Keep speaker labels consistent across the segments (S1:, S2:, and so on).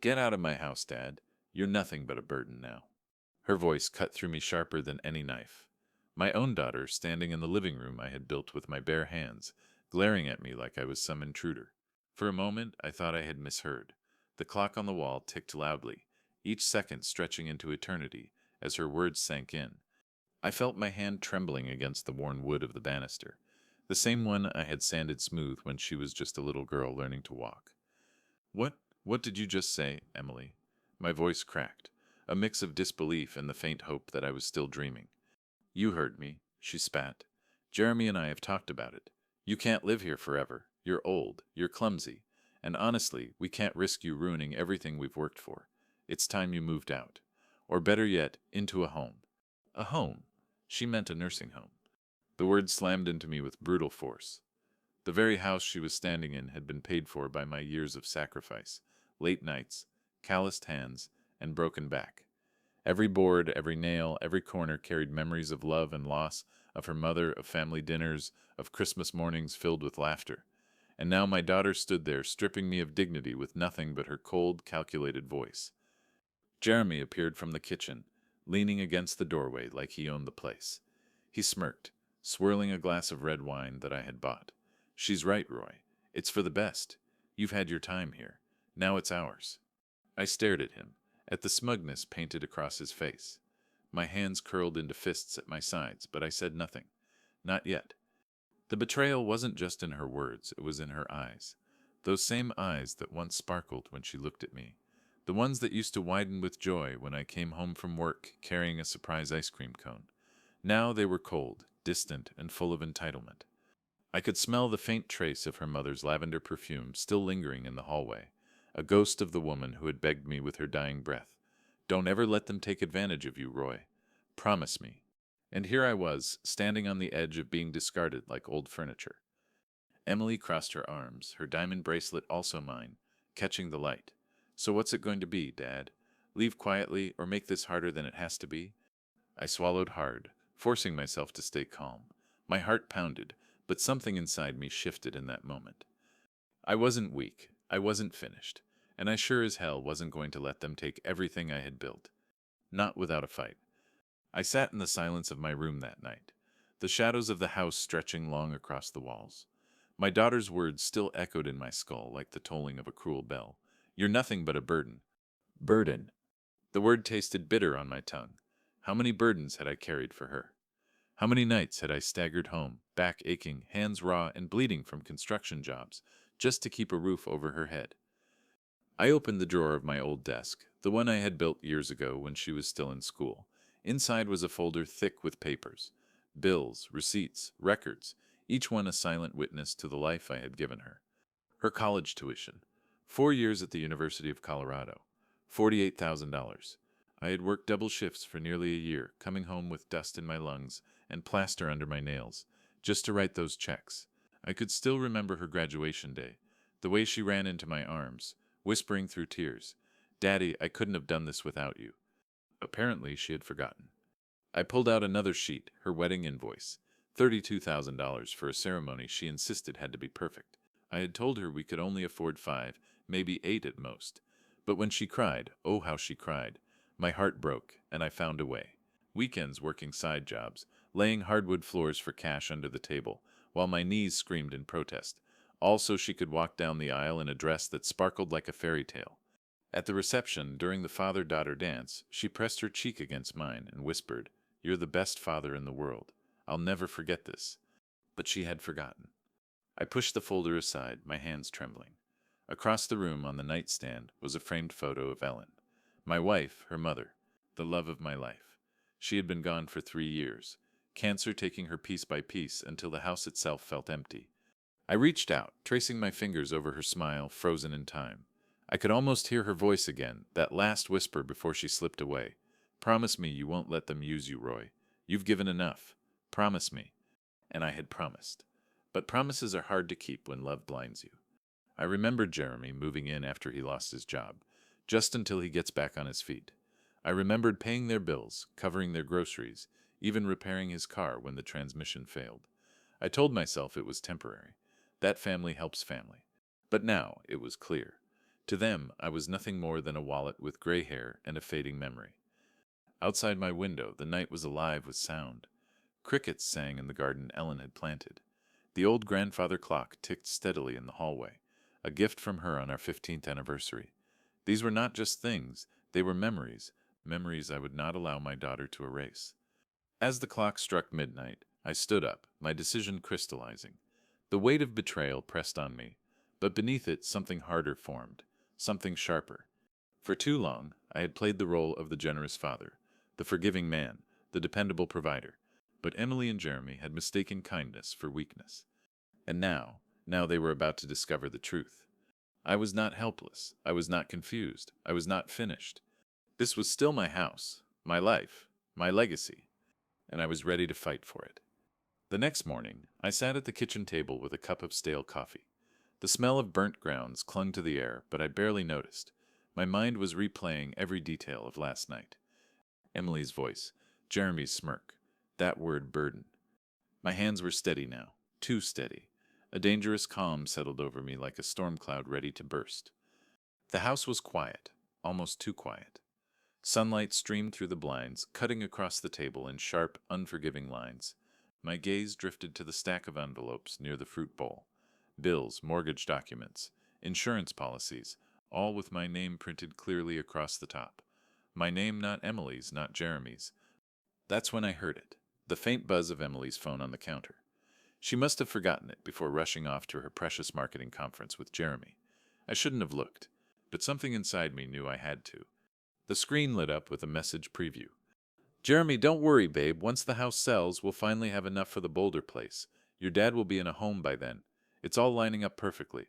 S1: Get out of my house, Dad. You're nothing but a burden now. Her voice cut through me sharper than any knife. My own daughter, standing in the living room I had built with my bare hands, glaring at me like I was some intruder. For a moment, I thought I had misheard. The clock on the wall ticked loudly, each second stretching into eternity as her words sank in. I felt my hand trembling against the worn wood of the banister, the same one I had sanded smooth when she was just a little girl learning to walk. What, what did you just say, Emily? My voice cracked, a mix of disbelief and the faint hope that I was still dreaming. You heard me, she spat. Jeremy and I have talked about it. You can't live here forever. You're old, you're clumsy, and honestly, we can't risk you ruining everything we've worked for. It's time you moved out. Or better yet, into a home. A home. She meant a nursing home. The word slammed into me with brutal force. The very house she was standing in had been paid for by my years of sacrifice, late nights, calloused hands, and broken back. Every board, every nail, every corner carried memories of love and loss, of her mother, of family dinners, of Christmas mornings filled with laughter. And now my daughter stood there, stripping me of dignity with nothing but her cold, calculated voice. Jeremy appeared from the kitchen, leaning against the doorway like he owned the place. He smirked, swirling a glass of red wine that I had bought. She's right, Roy. It's for the best. You've had your time here. Now it's ours. I stared at him, at the smugness painted across his face. My hands curled into fists at my sides, but I said nothing. Not yet. The betrayal wasn't just in her words, it was in her eyes. Those same eyes that once sparkled when she looked at me. The ones that used to widen with joy when I came home from work carrying a surprise ice cream cone. Now they were cold, distant, and full of entitlement. I could smell the faint trace of her mother's lavender perfume still lingering in the hallway, a ghost of the woman who had begged me with her dying breath. Don't ever let them take advantage of you, Roy. Promise me. And here I was, standing on the edge of being discarded like old furniture. Emily crossed her arms, her diamond bracelet also mine, catching the light. So what's it going to be, Dad? Leave quietly or make this harder than it has to be? I swallowed hard, forcing myself to stay calm. My heart pounded, but something inside me shifted in that moment. I wasn't weak, I wasn't finished, and I sure as hell wasn't going to let them take everything I had built. Not without a fight. I sat in the silence of my room that night, the shadows of the house stretching long across the walls. My daughter's words still echoed in my skull like the tolling of a cruel bell. You're nothing but a burden. Burden. The word tasted bitter on my tongue. How many burdens had I carried for her? How many nights had I staggered home, back aching, hands raw and bleeding from construction jobs, just to keep a roof over her head? I opened the drawer of my old desk, the one I had built years ago when she was still in school. Inside was a folder thick with papers. Bills, receipts, records, each one a silent witness to the life I had given her. Her college tuition. 4 years at the University of Colorado. $48,000. I had worked double shifts for nearly a year, coming home with dust in my lungs and plaster under my nails, just to write those checks. I could still remember her graduation day, the way she ran into my arms, whispering through tears, "Daddy, I couldn't have done this without you." Apparently, she had forgotten. I pulled out another sheet, her wedding invoice, $32,000 for a ceremony she insisted had to be perfect. I had told her we could only afford 5, maybe 8 at most. But when she cried, oh how she cried, my heart broke, and I found a way. Weekends working side jobs, laying hardwood floors for cash under the table, while my knees screamed in protest, all so she could walk down the aisle in a dress that sparkled like a fairy tale. At the reception, during the father-daughter dance, she pressed her cheek against mine and whispered, "You're the best father in the world. I'll never forget this." But she had forgotten. I pushed the folder aside, my hands trembling. Across the room on the nightstand was a framed photo of Ellen, my wife, her mother, the love of my life. She had been gone for 3 years, cancer taking her piece by piece until the house itself felt empty. I reached out, tracing my fingers over her smile, frozen in time. I could almost hear her voice again, that last whisper before she slipped away. "Promise me you won't let them use you, Roy. You've given enough. Promise me." And I had promised. But promises are hard to keep when love blinds you. I remembered Jeremy moving in after he lost his job, just until he gets back on his feet. I remembered paying their bills, covering their groceries, even repairing his car when the transmission failed. I told myself it was temporary. That family helps family. But now it was clear. To them, I was nothing more than a wallet with gray hair and a fading memory. Outside my window, the night was alive with sound. Crickets sang in the garden Ellen had planted. The old grandfather clock ticked steadily in the hallway, a gift from her on our 15th anniversary. These were not just things, they were memories, memories I would not allow my daughter to erase. As the clock struck midnight, I stood up, my decision crystallizing. The weight of betrayal pressed on me, but beneath it something harder formed, something sharper. For too long, I had played the role of the generous father, the forgiving man, the dependable provider. But Emily and Jeremy had mistaken kindness for weakness. And now they were about to discover the truth. I was not helpless. I was not confused. I was not finished. This was still my house, my life, my legacy, and I was ready to fight for it. The next morning, I sat at the kitchen table with a cup of stale coffee. The smell of burnt grounds clung to the air, but I barely noticed. My mind was replaying every detail of last night. Emily's voice, Jeremy's smirk, that word burden. My hands were steady now, too steady. A dangerous calm settled over me like a storm cloud ready to burst. The house was quiet, almost too quiet. Sunlight streamed through the blinds, cutting across the table in sharp, unforgiving lines. My gaze drifted to the stack of envelopes near the fruit bowl. Bills, mortgage documents, insurance policies, all with my name printed clearly across the top. My name, not Emily's, not Jeremy's. That's when I heard it, the faint buzz of Emily's phone on the counter. She must have forgotten it before rushing off to her precious marketing conference with Jeremy. I shouldn't have looked, but something inside me knew I had to. The screen lit up with a message preview. Jeremy, don't worry, babe. Once the house sells, we'll finally have enough for the Boulder place. Your dad will be in a home by then. It's all lining up perfectly.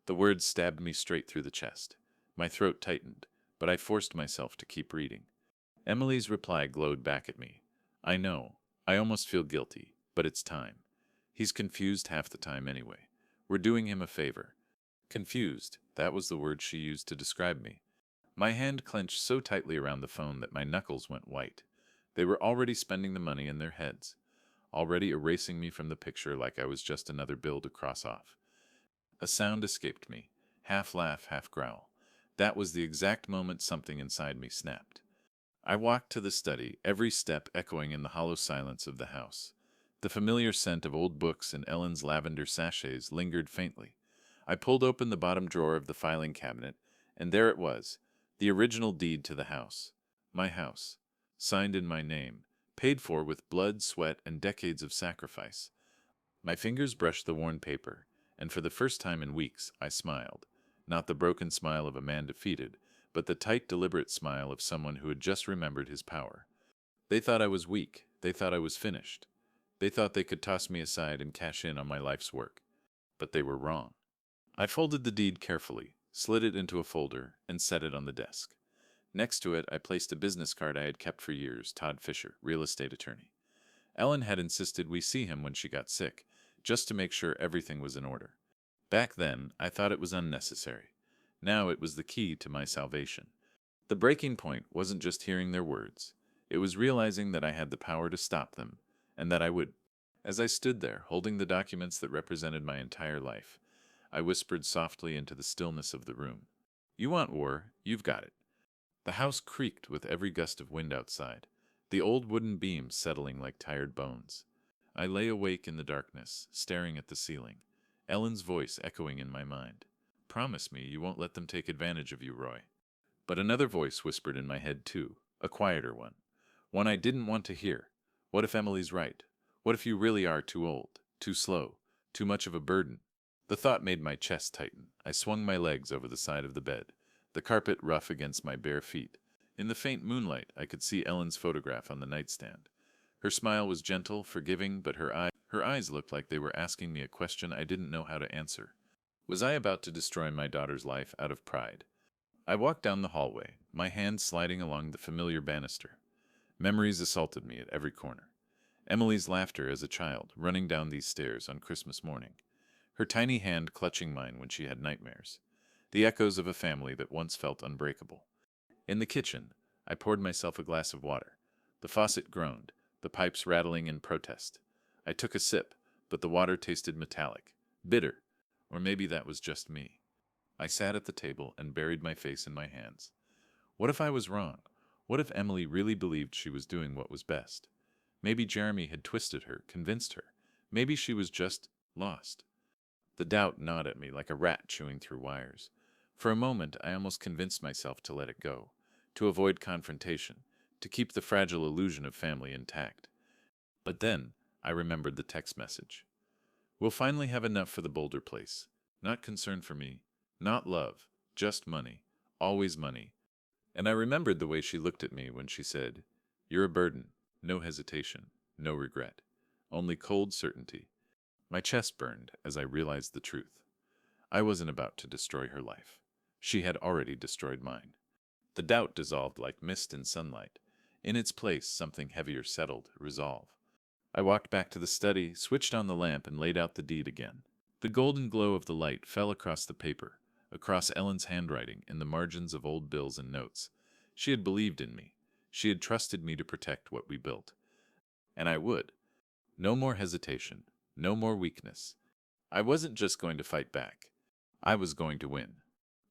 S1: The words stabbed me straight through the chest. My throat tightened, but I forced myself to keep reading. Emily's reply glowed back at me. I know. I almost feel guilty, but it's time. He's confused half the time anyway. We're doing him a favor. Confused, that was the word she used to describe me. My hand clenched so tightly around the phone that my knuckles went white. They were already spending the money in their heads, already erasing me from the picture like I was just another bill to cross off. A sound escaped me, half laugh, half growl. That was the exact moment something inside me snapped. I walked to the study, every step echoing in the hollow silence of the house. The familiar scent of old books and Ellen's lavender sachets lingered faintly. I pulled open the bottom drawer of the filing cabinet, and there it was, the original deed to the house. My house, signed in my name, paid for with blood, sweat, and decades of sacrifice. My fingers brushed the worn paper, and for the first time in weeks, I smiled. Not the broken smile of a man defeated, but the tight, deliberate smile of someone who had just remembered his power. They thought I was weak. They thought I was finished. They thought they could toss me aside and cash in on my life's work. But they were wrong. I folded the deed carefully, slid it into a folder, and set it on the desk. Next to it, I placed a business card I had kept for years, Todd Fisher, real estate attorney. Ellen had insisted we see him when she got sick, just to make sure everything was in order. Back then, I thought it was unnecessary. Now it was the key to my salvation. The breaking point wasn't just hearing their words. It was realizing that I had the power to stop them, and that I would. As I stood there, holding the documents that represented my entire life, I whispered softly into the stillness of the room. You want war, you've got it. The house creaked with every gust of wind outside, the old wooden beams settling like tired bones. I lay awake in the darkness, staring at the ceiling, Ellen's voice echoing in my mind. Promise me you won't let them take advantage of you, Roy. But another voice whispered in my head too, a quieter one. One I didn't want to hear. What if Emily's right? What if you really are too old, too slow, too much of a burden? The thought made my chest tighten. I swung my legs over the side of the bed, the carpet rough against my bare feet. In the faint moonlight, I could see Ellen's photograph on the nightstand. Her smile was gentle, forgiving, but her eyes looked like they were asking me a question I didn't know how to answer. Was I about to destroy my daughter's life out of pride? I walked down the hallway, my hand sliding along the familiar banister. Memories assaulted me at every corner. Emily's laughter as a child, running down these stairs on Christmas morning. Her tiny hand clutching mine when she had nightmares. The echoes of a family that once felt unbreakable. In the kitchen, I poured myself a glass of water. The faucet groaned, the pipes rattling in protest. I took a sip, but the water tasted metallic, bitter, or maybe that was just me. I sat at the table and buried my face in my hands. What if I was wrong? What if Emily really believed she was doing what was best? Maybe Jeremy had twisted her, convinced her. Maybe she was just lost. The doubt gnawed at me like a rat chewing through wires. For a moment, I almost convinced myself to let it go, to avoid confrontation, to keep the fragile illusion of family intact. But then, I remembered the text message. We'll finally have enough for the Boulder place. Not concern for me, not love, just money, always money. And I remembered the way she looked at me when she said, "You're a burden, no hesitation, no regret, only cold certainty." My chest burned as I realized the truth. I wasn't about to destroy her life. She had already destroyed mine. The doubt dissolved like mist in sunlight. In its place, something heavier settled, resolve. I walked back to the study, switched on the lamp, and laid out the deed again. The golden glow of the light fell across the paper, across Ellen's handwriting, in the margins of old bills and notes. She had believed in me. She had trusted me to protect what we built. And I would. No more hesitation. No more weakness. I wasn't just going to fight back. I was going to win.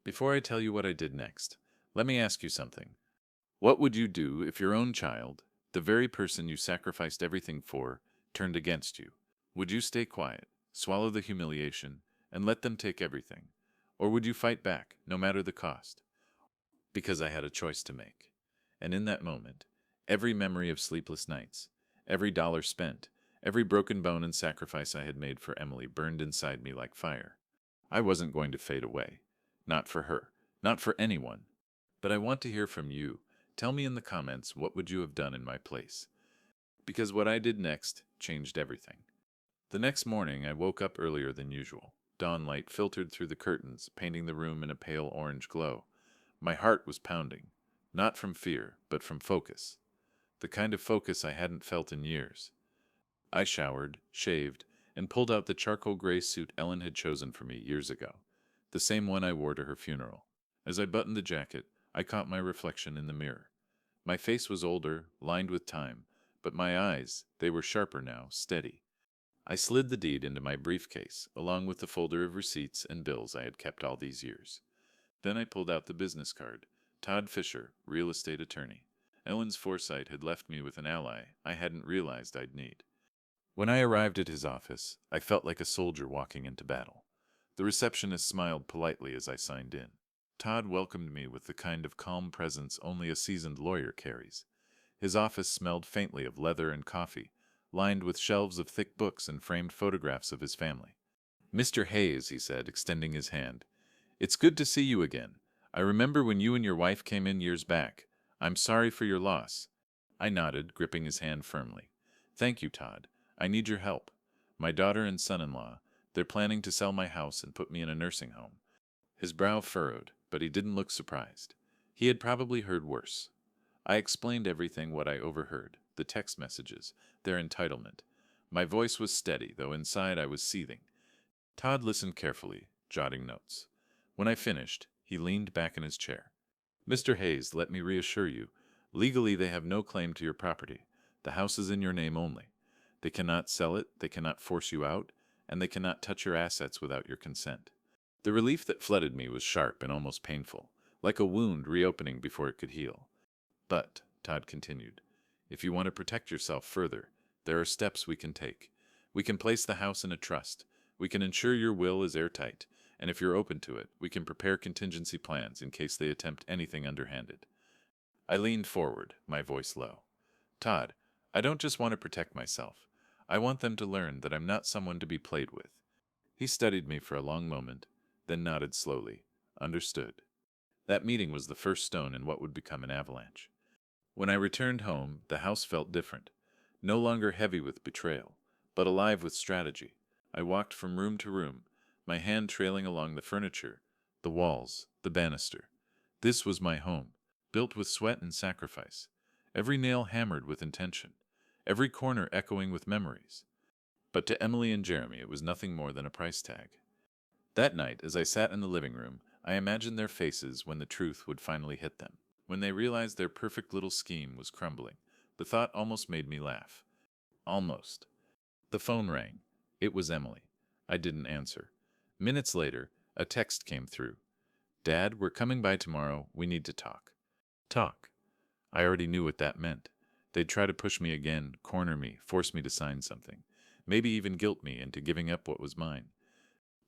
S1: Before I tell you what I did next, let me ask you something. What would you do if your own child, the very person you sacrificed everything for, turned against you? Would you stay quiet, swallow the humiliation, and let them take everything? Or would you fight back, no matter the cost? Because I had a choice to make. And in that moment, every memory of sleepless nights, every dollar spent, every broken bone and sacrifice I had made for Emily burned inside me like fire. I wasn't going to fade away. Not for her. Not for anyone. But I want to hear from you. Tell me in the comments, what would you have done in my place? Because what I did next changed everything. The next morning, I woke up earlier than usual. Dawn light filtered through the curtains, painting the room in a pale orange glow. My heart was pounding. Not from fear, but from focus. The kind of focus I hadn't felt in years. I showered, shaved, and pulled out the charcoal gray suit Ellen had chosen for me years ago. The same one I wore to her funeral. As I buttoned the jacket, I caught my reflection in the mirror. My face was older, lined with time, but my eyes, they were sharper now, steady. I slid the deed into my briefcase, along with the folder of receipts and bills I had kept all these years. Then I pulled out the business card. Todd Fisher, real estate attorney. Ellen's foresight had left me with an ally I hadn't realized I'd need. When I arrived at his office, I felt like a soldier walking into battle. The receptionist smiled politely as I signed in. Todd welcomed me with the kind of calm presence only a seasoned lawyer carries. His office smelled faintly of leather and coffee, lined with shelves of thick books and framed photographs of his family. "Mr. Hayes," he said, extending his hand, "it's good to see you again. I remember when you and your wife came in years back. I'm sorry for your loss." I nodded, gripping his hand firmly. "Thank you, Todd. I need your help. My daughter and son-in-law, they're planning to sell my house and put me in a nursing home." His brow furrowed, but he didn't look surprised. He had probably heard worse. I explained everything what I overheard, the text messages, their entitlement. My voice was steady, though inside I was seething. Todd listened carefully, jotting notes. When I finished, he leaned back in his chair. "Mr. Hayes, let me reassure you. Legally, they have no claim to your property. The house is in your name only. They cannot sell it, they cannot force you out, and they cannot touch your assets without your consent." The relief that flooded me was sharp and almost painful, like a wound reopening before it could heal. "But," Todd continued, "if you want to protect yourself further, there are steps we can take. We can place the house in a trust. We can ensure your will is airtight, and if you're open to it, we can prepare contingency plans in case they attempt anything underhanded." I leaned forward, my voice low. "Todd, I don't just want to protect myself. I want them to learn that I'm not someone to be played with." He studied me for a long moment, then nodded slowly. "Understood." That meeting was the first stone in what would become an avalanche. When I returned home, the house felt different. No longer heavy with betrayal, but alive with strategy. I walked from room to room, my hand trailing along the furniture, the walls, the banister. This was my home, built with sweat and sacrifice. Every nail hammered with intention, every corner echoing with memories. But to Emily and Jeremy, it was nothing more than a price tag. That night, as I sat in the living room, I imagined their faces when the truth would finally hit them. When they realized their perfect little scheme was crumbling, the thought almost made me laugh. Almost. The phone rang. It was Emily. I didn't answer. Minutes later, a text came through. Dad, we're coming by tomorrow. We need to talk. Talk. I already knew what that meant. They'd try to push me again, corner me, force me to sign something. Maybe even guilt me into giving up what was mine.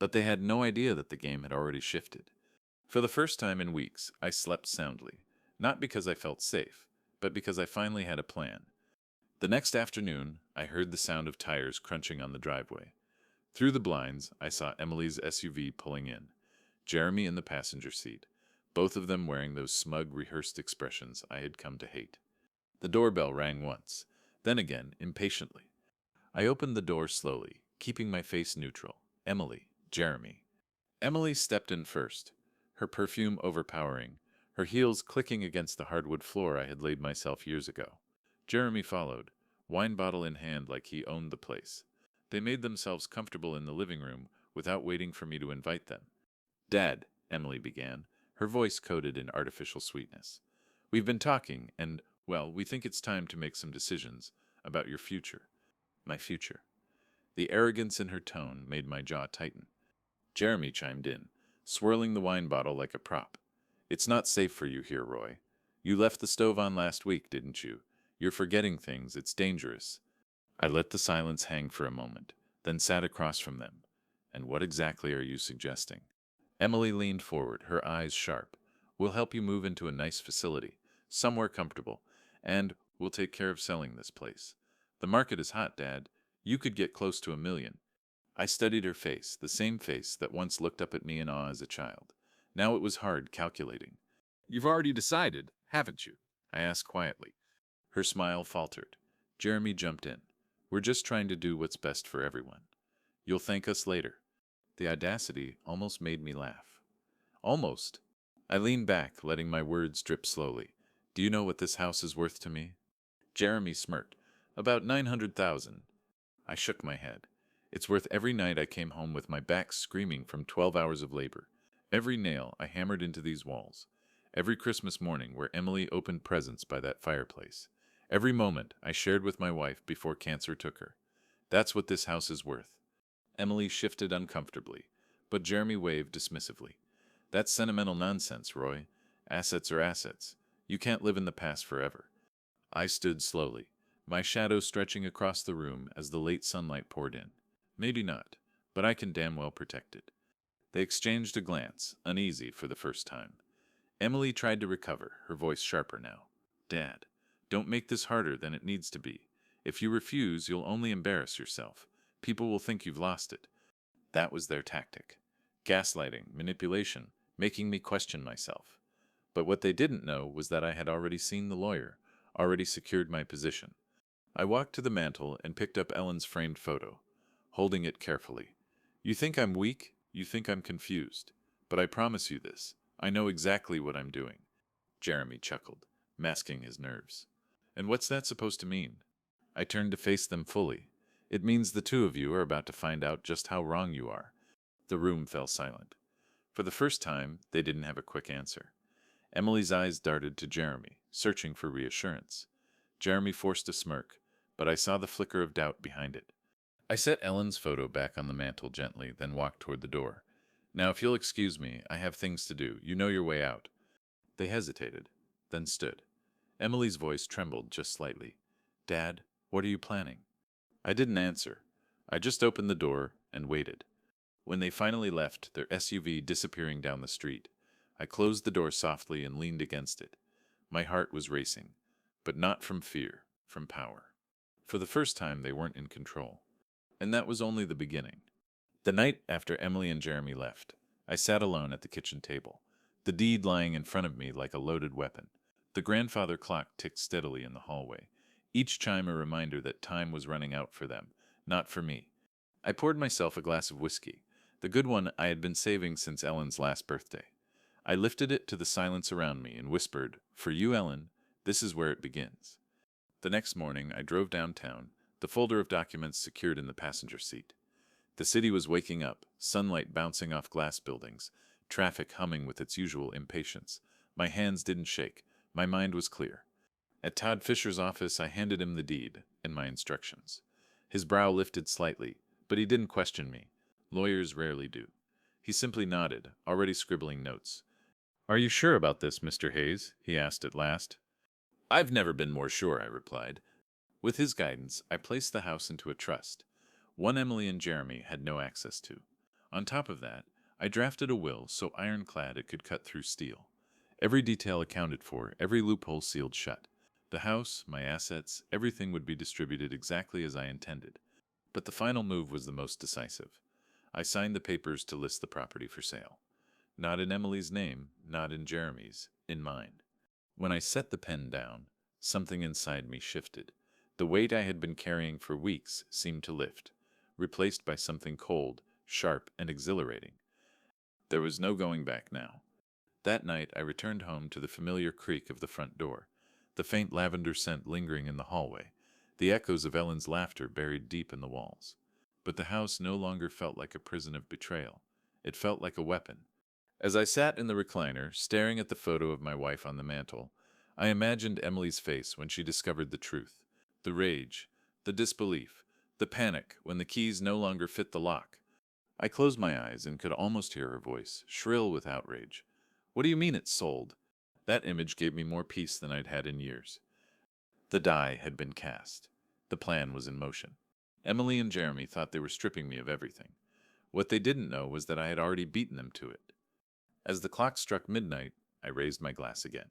S1: But they had no idea that the game had already shifted. For the first time in weeks, I slept soundly. Not because I felt safe, but because I finally had a plan. The next afternoon, I heard the sound of tires crunching on the driveway. Through the blinds, I saw Emily's SUV pulling in, Jeremy in the passenger seat, both of them wearing those smug, rehearsed expressions I had come to hate. The doorbell rang once, then again, impatiently. I opened the door slowly, keeping my face neutral. Emily, Jeremy. Emily stepped in first, her perfume overpowering, her heels clicking against the hardwood floor I had laid myself years ago. Jeremy followed, wine bottle in hand like he owned the place. They made themselves comfortable in the living room without waiting for me to invite them. Dad, Emily began, her voice coated in artificial sweetness. We've been talking, and, well, we think it's time to make some decisions about your future. My future. The arrogance in her tone made my jaw tighten. Jeremy chimed in, swirling the wine bottle like a prop. It's not safe for you here, Roy. You left the stove on last week, didn't you? You're forgetting things. It's dangerous. I let the silence hang for a moment, then sat across from them. And what exactly are you suggesting? Emily leaned forward, her eyes sharp. We'll help you move into a nice facility, somewhere comfortable, and we'll take care of selling this place. The market is hot, Dad. You could get close to 1 million. I studied her face, the same face that once looked up at me in awe as a child. Now it was hard calculating. You've already decided, haven't you? I asked quietly. Her smile faltered. Jeremy jumped in. We're just trying to do what's best for everyone. You'll thank us later. The audacity almost made me laugh. Almost. I leaned back, letting my words drip slowly. Do you know what this house is worth to me? Jeremy smirked. About 900,000. I shook my head. It's worth every night I came home with my back screaming from 12 hours of labor. Every nail I hammered into these walls. Every Christmas morning where Emily opened presents by that fireplace. Every moment I shared with my wife before cancer took her. That's what this house is worth. Emily shifted uncomfortably, but Jeremy waved dismissively. That's sentimental nonsense, Roy. Assets are assets. You can't live in the past forever. I stood slowly, my shadow stretching across the room as the late sunlight poured in. Maybe not, but I can damn well protect it. They exchanged a glance, uneasy for the first time. Emily tried to recover, her voice sharper now. Dad, don't make this harder than it needs to be. If you refuse, you'll only embarrass yourself. People will think you've lost it. That was their tactic. Gaslighting, manipulation, making me question myself. But what they didn't know was that I had already seen the lawyer, already secured my position. I walked to the mantel and picked up Ellen's framed photo, holding it carefully. You think I'm weak? You think I'm confused? But I promise you this. I know exactly what I'm doing. Jeremy chuckled, masking his nerves. And what's that supposed to mean? I turned to face them fully. It means the two of you are about to find out just how wrong you are. The room fell silent. For the first time, they didn't have a quick answer. Emily's eyes darted to Jeremy, searching for reassurance. Jeremy forced a smirk, but I saw the flicker of doubt behind it. I set Ellen's photo back on the mantel gently, then walked toward the door. Now, if you'll excuse me, I have things to do. You know your way out. They hesitated, then stood. Emily's voice trembled just slightly. Dad, what are you planning? I didn't answer. I just opened the door and waited. When they finally left, their SUV disappearing down the street, I closed the door softly and leaned against it. My heart was racing, but not from fear, from power. For the first time, they weren't in control. And that was only the beginning. The night after Emily and Jeremy left, I sat alone at the kitchen table, the deed lying in front of me like a loaded weapon. The grandfather clock ticked steadily in the hallway, each chime a reminder that time was running out for them, not for me. I poured myself a glass of whiskey, the good one I had been saving since Ellen's last birthday. I lifted it to the silence around me and whispered, For you, Ellen, this is where it begins. The next morning, I drove downtown, the folder of documents secured in the passenger seat. The city was waking up, sunlight bouncing off glass buildings, traffic humming with its usual impatience. My hands didn't shake. My mind was clear. At Todd Fisher's office, I handed him the deed and my instructions. His brow lifted slightly, but he didn't question me. Lawyers rarely do. He simply nodded, already scribbling notes. "Are you sure about this, Mr. Hayes?" he asked at last. "I've never been more sure," I replied. With his guidance, I placed the house into a trust, one Emily and Jeremy had no access to. On top of that, I drafted a will so ironclad it could cut through steel. Every detail accounted for, every loophole sealed shut. The house, my assets, everything would be distributed exactly as I intended. But the final move was the most decisive. I signed the papers to list the property for sale. Not in Emily's name, not in Jeremy's, in mine. When I set the pen down, something inside me shifted. The weight I had been carrying for weeks seemed to lift, replaced by something cold, sharp, and exhilarating. There was no going back now. That night I returned home to the familiar creak of the front door, the faint lavender scent lingering in the hallway, the echoes of Ellen's laughter buried deep in the walls. But the house no longer felt like a prison of betrayal. It felt like a weapon. As I sat in the recliner, staring at the photo of my wife on the mantel, I imagined Emily's face when she discovered the truth. The rage, the disbelief, the panic when the keys no longer fit the lock. I closed my eyes and could almost hear her voice, shrill with outrage. "What do you mean it's sold?" That image gave me more peace than I'd had in years. The die had been cast. The plan was in motion. Emily and Jeremy thought they were stripping me of everything. What they didn't know was that I had already beaten them to it. As the clock struck midnight, I raised my glass again.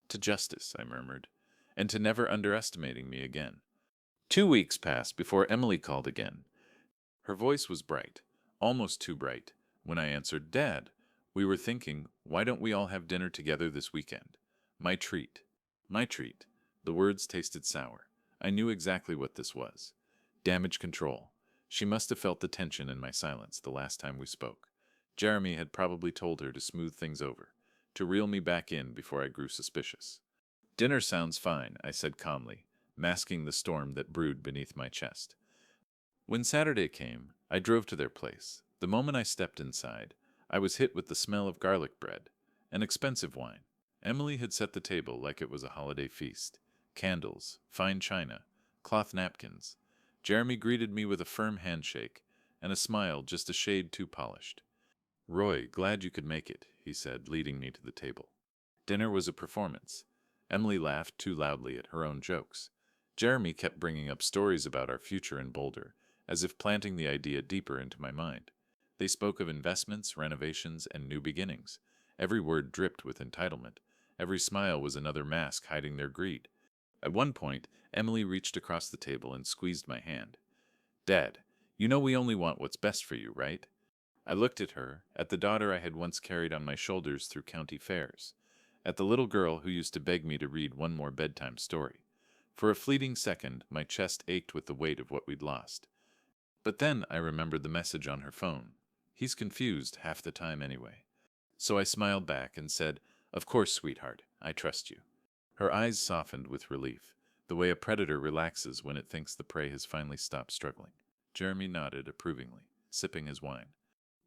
S1: "To justice," I murmured, "and to never underestimating me again." 2 weeks passed before Emily called again. Her voice was bright, almost too bright. When I answered, "Dad, we were thinking, why don't we all have dinner together this weekend? My treat." My treat. The words tasted sour. I knew exactly what this was. Damage control. She must have felt the tension in my silence the last time we spoke. Jeremy had probably told her to smooth things over, to reel me back in before I grew suspicious. "Dinner sounds fine," I said calmly, masking the storm that brewed beneath my chest. When Saturday came, I drove to their place. The moment I stepped inside, I was hit with the smell of garlic bread, an expensive wine. Emily had set the table like it was a holiday feast. Candles, fine china, cloth napkins. Jeremy greeted me with a firm handshake and a smile just a shade too polished. "Roy, glad you could make it," he said, leading me to the table. Dinner was a performance. Emily laughed too loudly at her own jokes. Jeremy kept bringing up stories about our future in Boulder, as if planting the idea deeper into my mind. They spoke of investments, renovations, and new beginnings. Every word dripped with entitlement. Every smile was another mask hiding their greed. At one point, Emily reached across the table and squeezed my hand. "Dad, you know we only want what's best for you, right?" I looked at her, at the daughter I had once carried on my shoulders through county fairs, at the little girl who used to beg me to read one more bedtime story. For a fleeting second, my chest ached with the weight of what we'd lost. But then I remembered the message on her phone. He's confused half the time anyway. So I smiled back and said, "Of course, sweetheart, I trust you." Her eyes softened with relief, the way a predator relaxes when it thinks the prey has finally stopped struggling. Jeremy nodded approvingly, sipping his wine.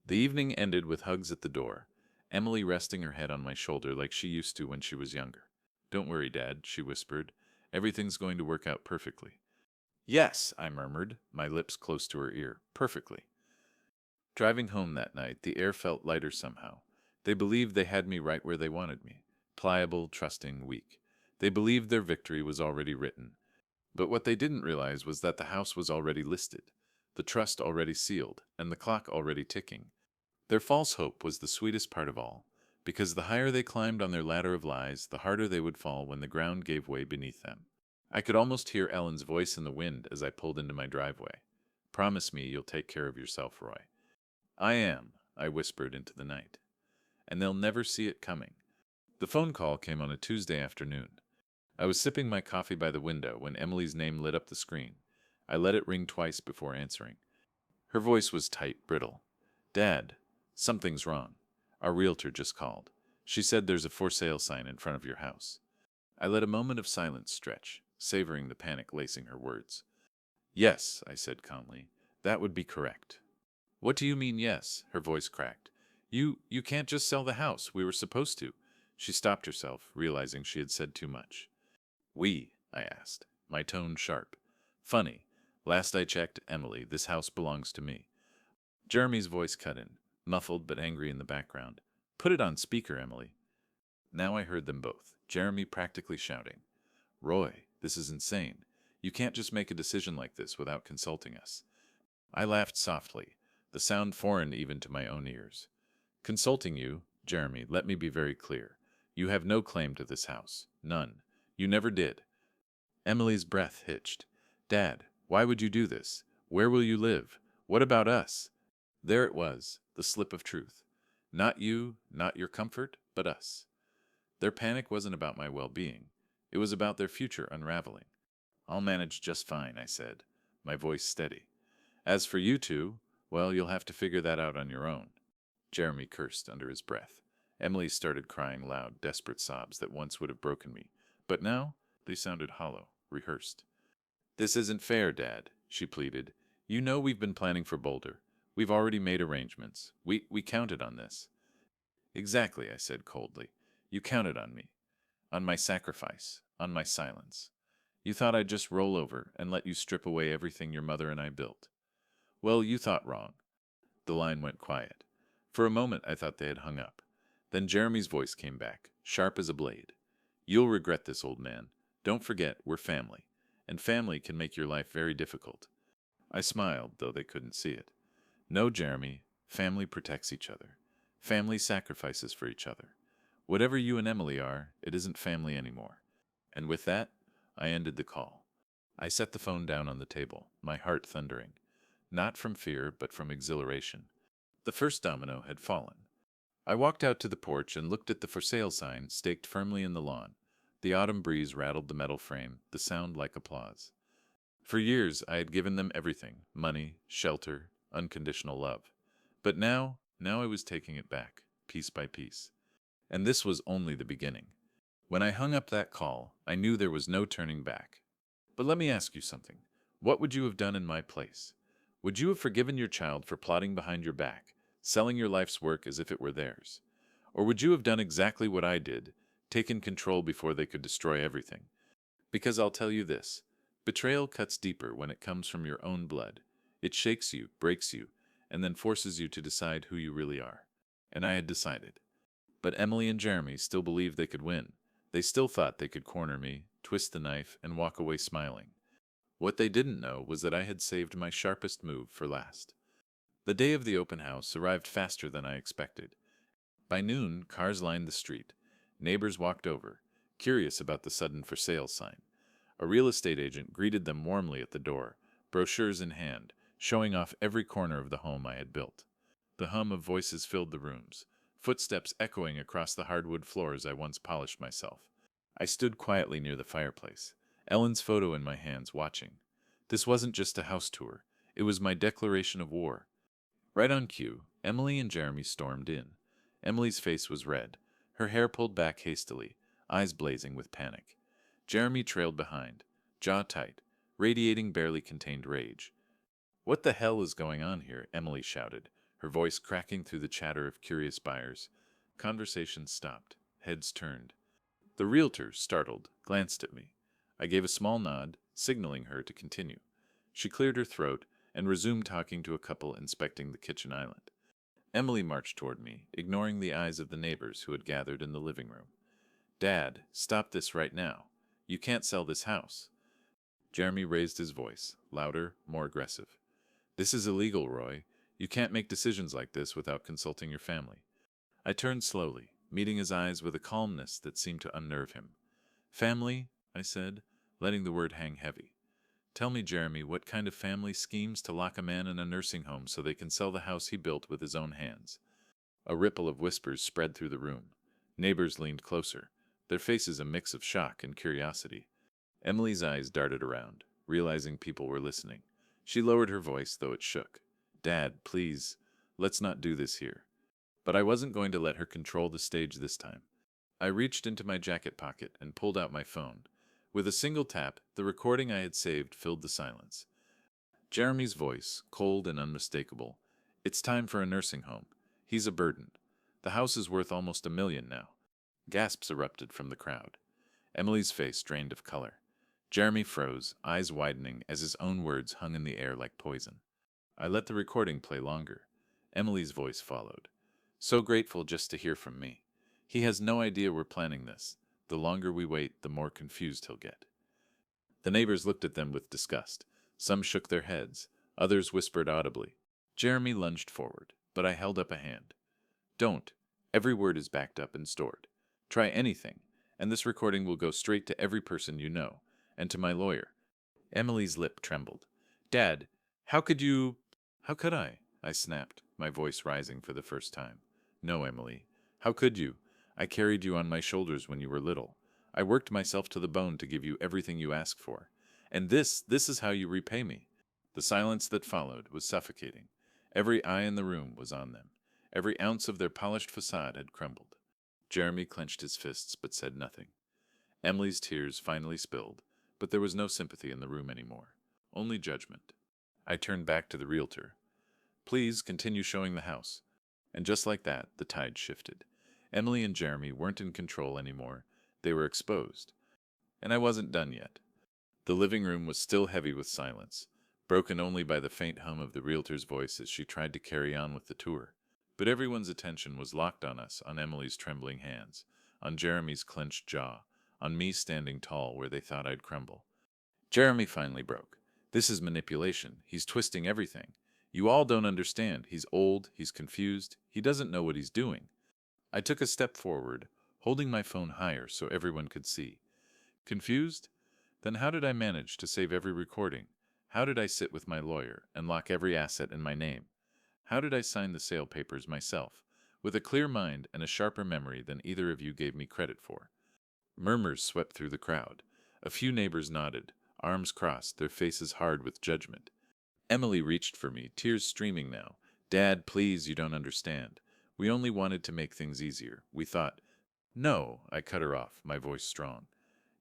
S1: The evening ended with hugs at the door, Emily resting her head on my shoulder like she used to when she was younger. "Don't worry, Dad," she whispered. "Everything's going to work out perfectly." "Yes," I murmured, my lips close to her ear. "Perfectly." Driving home that night, the air felt lighter somehow. They believed they had me right where they wanted me. Pliable, trusting, weak. They believed their victory was already written. But what they didn't realize was that the house was already listed, the trust already sealed, and the clock already ticking. Their false hope was the sweetest part of all, because the higher they climbed on their ladder of lies, the harder they would fall when the ground gave way beneath them. I could almost hear Ellen's voice in the wind as I pulled into my driveway. "Promise me you'll take care of yourself, Roy." "I am," I whispered into the night. And they'll never see it coming. The phone call came on a Tuesday afternoon. I was sipping my coffee by the window when Emily's name lit up the screen. I let it ring twice before answering. Her voice was tight, brittle. "Dad, something's wrong. Our realtor just called. She said there's a for sale sign in front of your house." I let a moment of silence stretch, savoring the panic lacing her words. "Yes," I said calmly. "That would be correct." "What do you mean, yes?" Her voice cracked. You can't just sell the house. We were supposed to." She stopped herself, realizing she had said too much. "We?" I asked, my tone sharp. "Funny. Last I checked, Emily, this house belongs to me." Jeremy's voice cut in, muffled but angry in the background. "Put it on speaker, Emily." Now I heard them both, Jeremy practically shouting, "Roy, this is insane. You can't just make a decision like this without consulting us." I laughed softly, the sound foreign even to my own ears. "Consulting you, Jeremy, let me be very clear. You have no claim to this house. None. You never did." Emily's breath hitched. "Dad, why would you do this? Where will you live? What about us?" There it was, the slip of truth. Not you, not your comfort, but us. Their panic wasn't about my well-being. It was about their future unraveling. "I'll manage just fine," I said, my voice steady. "As for you two, well, you'll have to figure that out on your own." Jeremy cursed under his breath. Emily started crying loud, desperate sobs that once would have broken me, but now they sounded hollow, rehearsed. "This isn't fair, Dad," she pleaded. "You know we've been planning for Boulder. We've already made arrangements. We counted on this." "Exactly," I said coldly. "You counted on me. On my sacrifice. On my silence. You thought I'd just roll over and let you strip away everything your mother and I built. Well, you thought wrong." The line went quiet. For a moment I thought they had hung up. Then Jeremy's voice came back, sharp as a blade. "You'll regret this, old man. Don't forget, we're family. And family can make your life very difficult." I smiled, though they couldn't see it. "No, Jeremy, family protects each other. Family sacrifices for each other. Whatever you and Emily are, it isn't family anymore." And with that, I ended the call. I set the phone down on the table, my heart thundering. Not from fear, but from exhilaration. The first domino had fallen. I walked out to the porch and looked at the for sale sign staked firmly in the lawn. The autumn breeze rattled the metal frame, the sound like applause. For years I had given them everything: money, shelter, unconditional love. But now I was taking it back, piece by piece. And this was only the beginning. When I hung up that call, I knew there was no turning back. But let me ask you something. What would you have done in my place? Would you have forgiven your child for plotting behind your back, selling your life's work as if it were theirs? Or would you have done exactly what I did, taken control before they could destroy everything? Because I'll tell you this, betrayal cuts deeper when it comes from your own blood. It shakes you, breaks you, and then forces you to decide who you really are. And I had decided. But Emily and Jeremy still believed they could win. They still thought they could corner me, twist the knife, and walk away smiling. What they didn't know was that I had saved my sharpest move for last. The day of the open house arrived faster than I expected. By noon, cars lined the street. Neighbors walked over, curious about the sudden for sale sign. A real estate agent greeted them warmly at the door, brochures in hand, showing off every corner of the home I had built. The hum of voices filled the rooms, footsteps echoing across the hardwood floors I once polished myself. I stood quietly near the fireplace, Ellen's photo in my hands, watching. This wasn't just a house tour. It was my declaration of war. Right on cue, Emily and Jeremy stormed in. Emily's face was red, her hair pulled back hastily, eyes blazing with panic. Jeremy trailed behind, jaw tight, radiating barely contained rage. "What the hell is going on here?" Emily shouted, her voice cracking through the chatter of curious buyers. Conversation stopped, heads turned. The realtor, startled, glanced at me. I gave a small nod, signaling her to continue. She cleared her throat and resumed talking to a couple inspecting the kitchen island. Emily marched toward me, ignoring the eyes of the neighbors who had gathered in the living room. "Dad, stop this right now. You can't sell this house." Jeremy raised his voice, louder, more aggressive. "This is illegal, Roy. You can't make decisions like this without consulting your family." I turned slowly, meeting his eyes with a calmness that seemed to unnerve him. "Family?" I said, letting the word hang heavy. "Tell me, Jeremy, what kind of family schemes to lock a man in a nursing home so they can sell the house he built with his own hands?" A ripple of whispers spread through the room. Neighbors leaned closer, their faces a mix of shock and curiosity. Emily's eyes darted around, realizing people were listening. She lowered her voice, though it shook. "Dad, please, let's not do this here." But I wasn't going to let her control the stage this time. I reached into my jacket pocket and pulled out my phone. With a single tap, the recording I had saved filled the silence. Jeremy's voice, cold and unmistakable. "It's time for a nursing home. He's a burden. The house is worth almost $1 million now." Gasps erupted from the crowd. Emily's face drained of color. Jeremy froze, eyes widening as his own words hung in the air like poison. I let the recording play longer. Emily's voice followed. "So grateful just to hear from me. He has no idea we're planning this. The longer we wait, the more confused he'll get. The neighbors looked at them with disgust. Some shook their heads. Others whispered audibly. Jeremy lunged forward, but I held up a hand. Don't. Every word is backed up and stored. Try anything, and this recording will go straight to every person you know, and to my lawyer. Emily's lip trembled. Dad, how could you... How could I? I snapped, my voice rising for the first time. No, Emily. How could you? I carried you on my shoulders when you were little. I worked myself to the bone to give you everything you asked for. And this is how you repay me. The silence that followed was suffocating. Every eye in the room was on them. Every ounce of their polished facade had crumbled. Jeremy clenched his fists but said nothing. Emily's tears finally spilled, but there was no sympathy in the room anymore. Only judgment. I turned back to the realtor. Please continue showing the house. And just like that, the tide shifted. Emily and Jeremy weren't in control anymore. They were exposed. And I wasn't done yet. The living room was still heavy with silence, broken only by the faint hum of the realtor's voice as she tried to carry on with the tour. But everyone's attention was locked on us, on Emily's trembling hands, on Jeremy's clenched jaw, on me standing tall where they thought I'd crumble. Jeremy finally broke. This is manipulation. He's twisting everything. You all don't understand. He's old, he's confused, he doesn't know what he's doing. I took a step forward, holding my phone higher so everyone could see. Confused? Then how did I manage to save every recording? How did I sit with my lawyer and lock every asset in my name? How did I sign the sale papers myself, with a clear mind and a sharper memory than either of you gave me credit for? Murmurs swept through the crowd. A few neighbors nodded, arms crossed, their faces hard with judgment. Emily reached for me, tears streaming now. Dad, please, you don't understand. We only wanted to make things easier. We thought... No, I cut her off, my voice strong.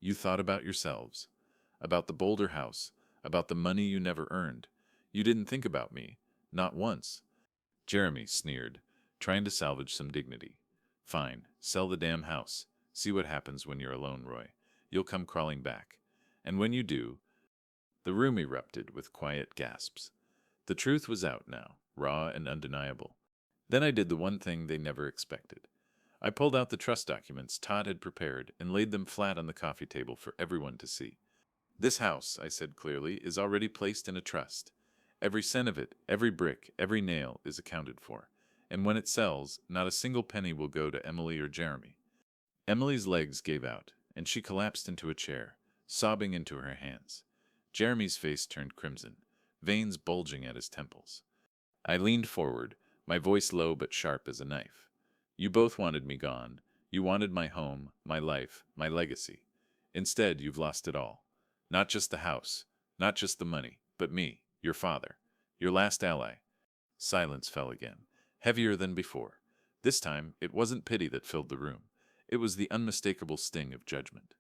S1: You thought about yourselves, about the Boulder house, about the money you never earned. You didn't think about me, not once. Jeremy sneered, trying to salvage some dignity. Fine, sell the damn house. See what happens when you're alone, Roy. You'll come crawling back. And when you do... The room erupted with quiet gasps. The truth was out now, raw and undeniable. Then I did the one thing they never expected. I pulled out the trust documents Todd had prepared and laid them flat on the coffee table for everyone to see. This house, I said clearly, is already placed in a trust. Every cent of it, every brick, every nail is accounted for. And when it sells, not a single penny will go to Emily or Jeremy. Emily's legs gave out, and she collapsed into a chair, sobbing into her hands. Jeremy's face turned crimson, veins bulging at his temples. I leaned forward, my voice low but sharp as a knife. You both wanted me gone. You wanted my home, my life, my legacy. Instead, you've lost it all. Not just the house, not just the money, but me, your father, your last ally. Silence fell again, heavier than before. This time, it wasn't pity that filled the room. It was the unmistakable sting of judgment.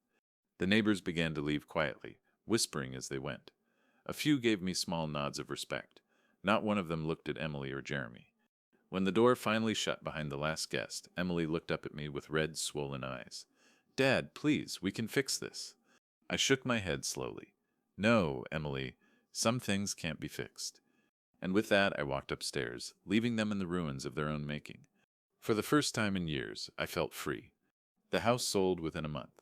S1: The neighbors began to leave quietly, whispering as they went. A few gave me small nods of respect. Not one of them looked at Emily or Jeremy. When the door finally shut behind the last guest, Emily looked up at me with red, swollen eyes. Dad, please, we can fix this. I shook my head slowly. No, Emily, some things can't be fixed. And with that, I walked upstairs, leaving them in the ruins of their own making. For the first time in years, I felt free. The house sold within a month.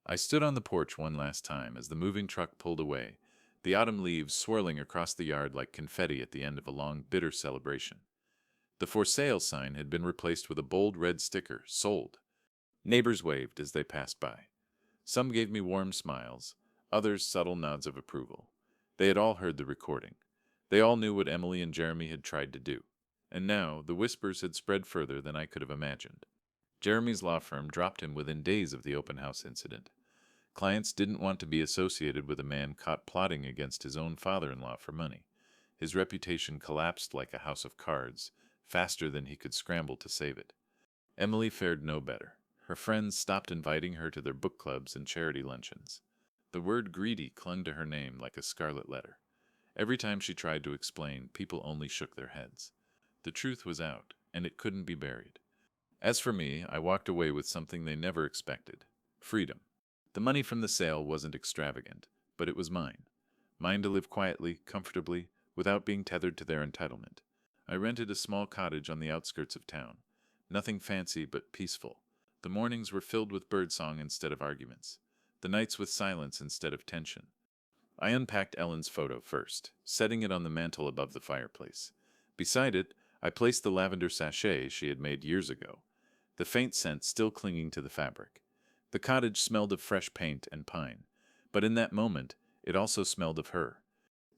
S1: I stood on the porch one last time as the moving truck pulled away, the autumn leaves swirling across the yard like confetti at the end of a long, bitter celebration. The for sale sign had been replaced with a bold red sticker, sold. Neighbors waved as they passed by. Some gave me warm smiles, others subtle nods of approval. They had all heard the recording. They all knew what Emily and Jeremy had tried to do. And now, the whispers had spread further than I could have imagined. Jeremy's law firm dropped him within days of the open house incident. Clients didn't want to be associated with a man caught plotting against his own father-in-law for money. His reputation collapsed like a house of cards, faster than he could scramble to save it. Emily fared no better. Her friends stopped inviting her to their book clubs and charity luncheons. The word greedy clung to her name like a scarlet letter. Every time she tried to explain, people only shook their heads. The truth was out, and it couldn't be buried. As for me, I walked away with something they never expected: freedom. The money from the sale wasn't extravagant, but it was mine. Mine to live quietly, comfortably, without being tethered to their entitlement. I rented a small cottage on the outskirts of town. Nothing fancy, but peaceful. The mornings were filled with birdsong instead of arguments, the nights with silence instead of tension. I unpacked Ellen's photo first, setting it on the mantel above the fireplace. Beside it, I placed the lavender sachet she had made years ago, the faint scent still clinging to the fabric. The cottage smelled of fresh paint and pine, but in that moment, it also smelled of her.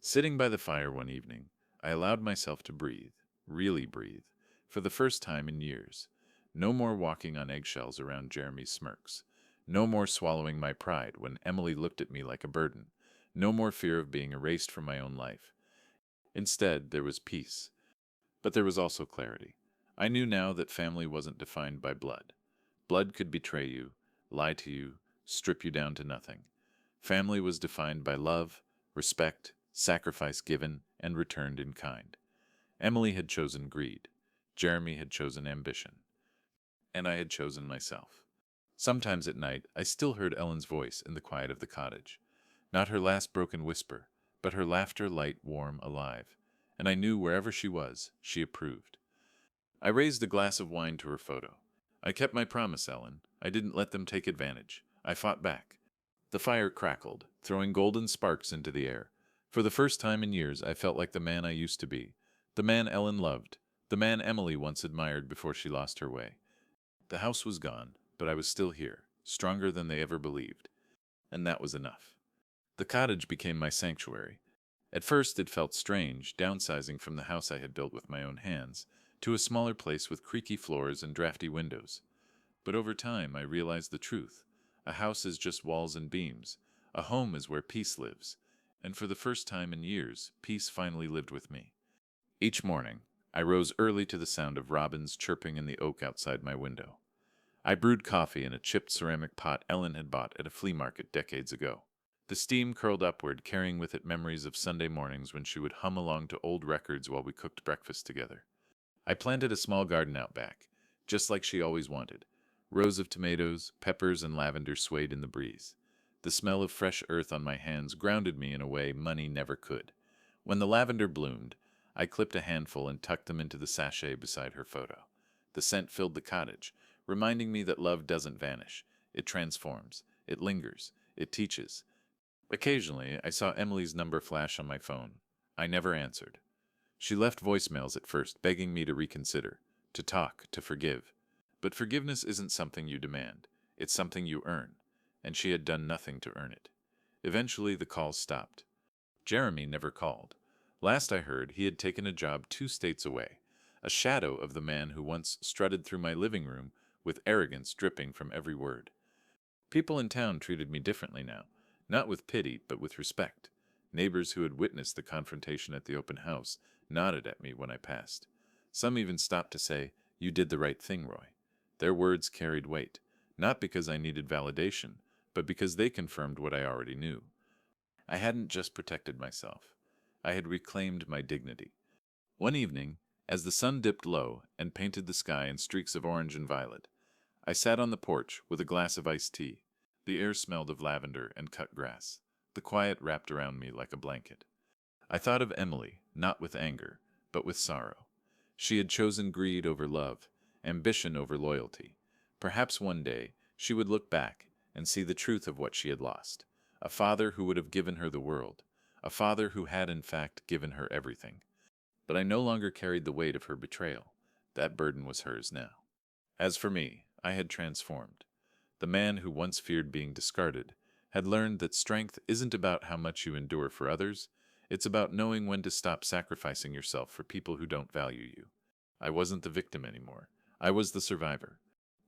S1: Sitting by the fire one evening, I allowed myself to breathe, really breathe, for the first time in years. No more walking on eggshells around Jeremy's smirks. No more swallowing my pride when Emily looked at me like a burden. No more fear of being erased from my own life. Instead, there was peace. But there was also clarity. I knew now that family wasn't defined by blood. Blood could betray you, lie to you, strip you down to nothing. Family was defined by love, respect, sacrifice given, and returned in kind. Emily had chosen greed. Jeremy had chosen ambition. And I had chosen myself. Sometimes at night, I still heard Ellen's voice in the quiet of the cottage. Not her last broken whisper, but her laughter light, warm, alive. And I knew wherever she was, she approved. I raised a glass of wine to her photo. I kept my promise, Ellen. I didn't let them take advantage. I fought back. The fire crackled, throwing golden sparks into the air. For the first time in years, I felt like the man I used to be. The man Ellen loved. The man Emily once admired before she lost her way. The house was gone, but I was still here, stronger than they ever believed. And that was enough. The cottage became my sanctuary. At first it felt strange, downsizing from the house I had built with my own hands, to a smaller place with creaky floors and drafty windows. But over time I realized the truth. A house is just walls and beams. A home is where peace lives. And for the first time in years, peace finally lived with me. Each morning, I rose early to the sound of robins chirping in the oak outside my window. I brewed coffee in a chipped ceramic pot Ellen had bought at a flea market decades ago. The steam curled upward, carrying with it memories of Sunday mornings when she would hum along to old records while we cooked breakfast together. I planted a small garden out back, just like she always wanted. Rows of tomatoes, peppers, and lavender swayed in the breeze. The smell of fresh earth on my hands grounded me in a way money never could. When the lavender bloomed, I clipped a handful and tucked them into the sachet beside her photo. The scent filled the cottage, reminding me that love doesn't vanish. It transforms. It lingers. It teaches. Occasionally, I saw Emily's number flash on my phone. I never answered. She left voicemails at first, begging me to reconsider, to talk, to forgive. But forgiveness isn't something you demand. It's something you earn. And she had done nothing to earn it. Eventually, the calls stopped. Jeremy never called. Last I heard, he had taken a job 2 states away, a shadow of the man who once strutted through my living room with arrogance dripping from every word. People in town treated me differently now, not with pity, but with respect. Neighbors who had witnessed the confrontation at the open house nodded at me when I passed. Some even stopped to say, "You did the right thing, Roy." Their words carried weight, not because I needed validation, but because they confirmed what I already knew. I hadn't just protected myself. I had reclaimed my dignity. One evening, as the sun dipped low and painted the sky in streaks of orange and violet, I sat on the porch with a glass of iced tea. The air smelled of lavender and cut grass. The quiet wrapped around me like a blanket. I thought of Emily, not with anger, but with sorrow. She had chosen greed over love, ambition over loyalty. Perhaps one day she would look back and see the truth of what she had lost. A father who would have given her the world. A father who had in fact given her everything. But I no longer carried the weight of her betrayal. That burden was hers now. As for me, I had transformed. The man who once feared being discarded had learned that strength isn't about how much you endure for others, it's about knowing when to stop sacrificing yourself for people who don't value you. I wasn't the victim anymore. I was the survivor.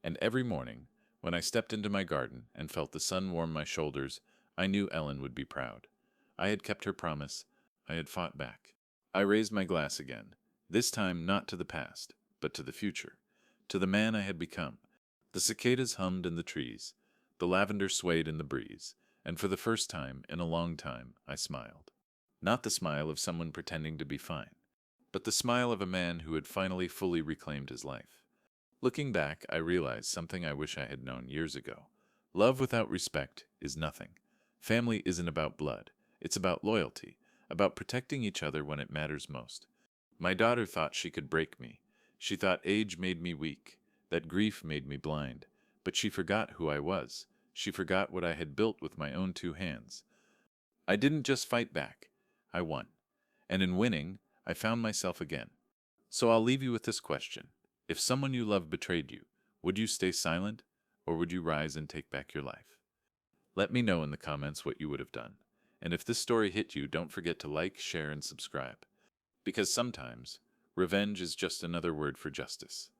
S1: And every morning, when I stepped into my garden and felt the sun warm my shoulders, I knew Ellen would be proud. I had kept her promise. I had fought back. I raised my glass again, this time not to the past, but to the future, to the man I had become. The cicadas hummed in the trees, the lavender swayed in the breeze, and for the first time in a long time I smiled. Not the smile of someone pretending to be fine, but the smile of a man who had finally fully reclaimed his life. Looking back, I realized something I wish I had known years ago. Love without respect is nothing. Family isn't about blood. It's about loyalty, about protecting each other when it matters most. My daughter thought she could break me. She thought age made me weak, that grief made me blind. But she forgot who I was. She forgot what I had built with my own two hands. I didn't just fight back. I won. And in winning, I found myself again. So I'll leave you with this question. If someone you love betrayed you, would you stay silent, or would you rise and take back your life? Let me know in the comments what you would have done. And if this story hit you, don't forget to like, share, and subscribe. Because sometimes, revenge is just another word for justice.